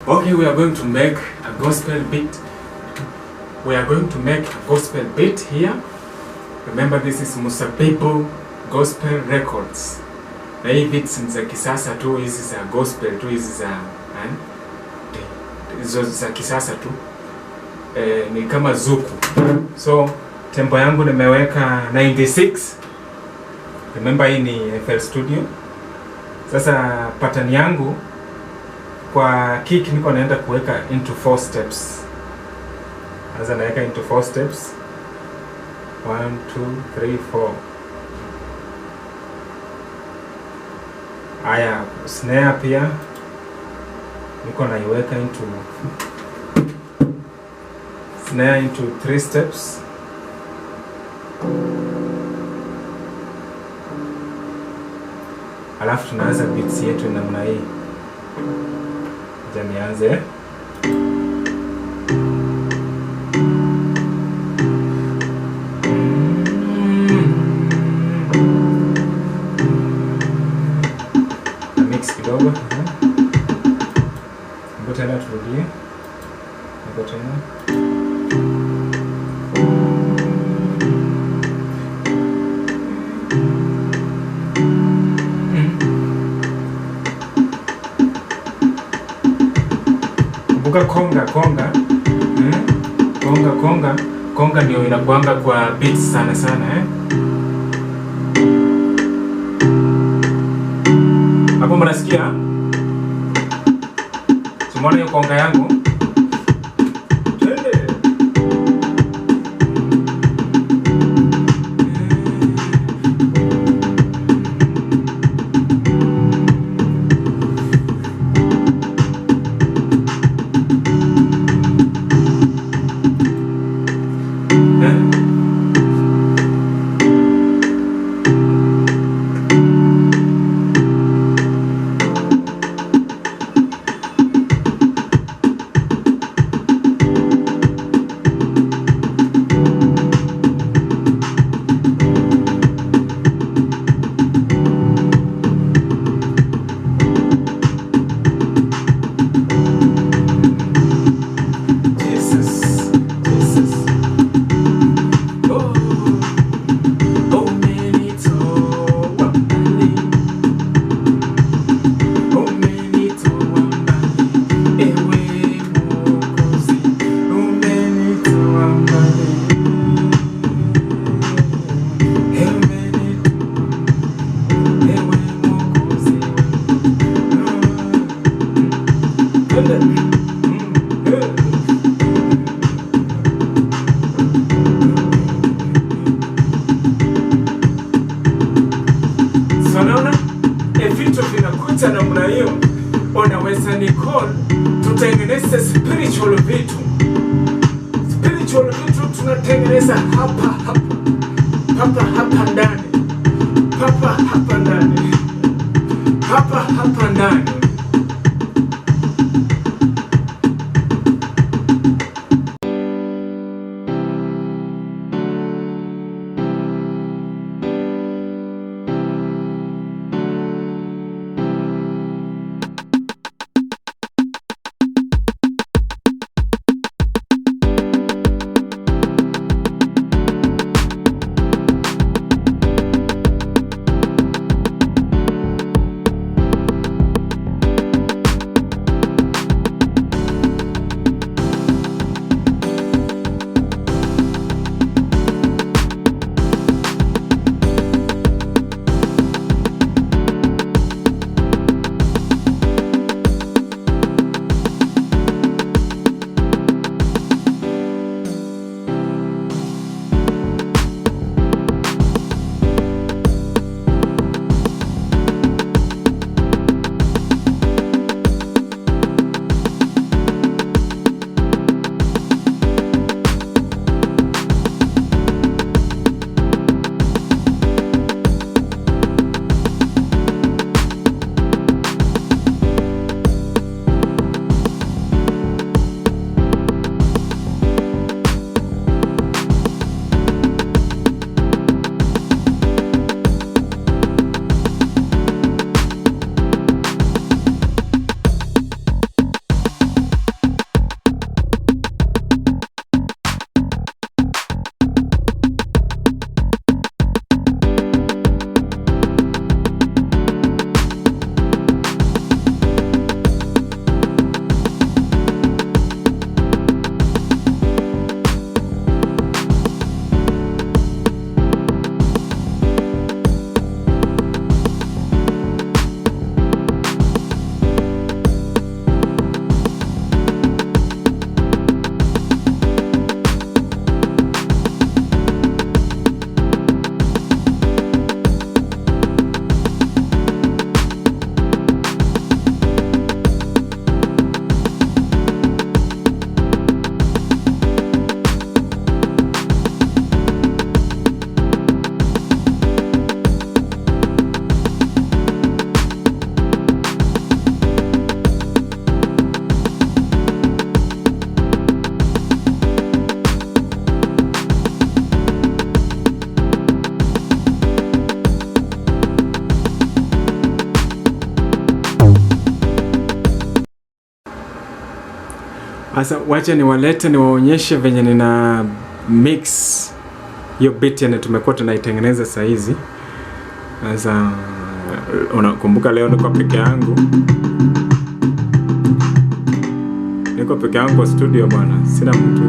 Okay, we are going to make a gospel beat. We are going to make a gospel beat here. Remember, this is Mzabibu Gospel Records. Na hii beats ni za kisasa tu, hizi za gospel tu, hizi za kisasa tu. Ni kama zuku. So tempo yangu nimeweka 96. Remember, hii ni FL Studio. Sasa pattern yangu kwa kick niko naenda kuweka into 4 steps. Sasa naweka into 4 steps. 1 2 3 4. Aya, snare pia niko naiweka into 3 steps. Alafu tunaanza beats yetu namna hii. Nianze. Mix kidogo. Ndipo tena turudie. Ndipo tena. Konga ndio inakuanga kwa beats sana sana Hapo mnasikia? Simona hiyo konga yangu. Namna hiyo unaweza ni call tutengeneze spiritual vitu tunatengeneza hapa ndani hapa ndani. Asa wacha niwalete niwaonyeshe venye nina mix hiyo beat yenye tumekuwa tunaitengeneza saa hizi. Sasa unakumbuka leo niko peke yangu. Niko peke yangu kwa studio bwana. Sina mtu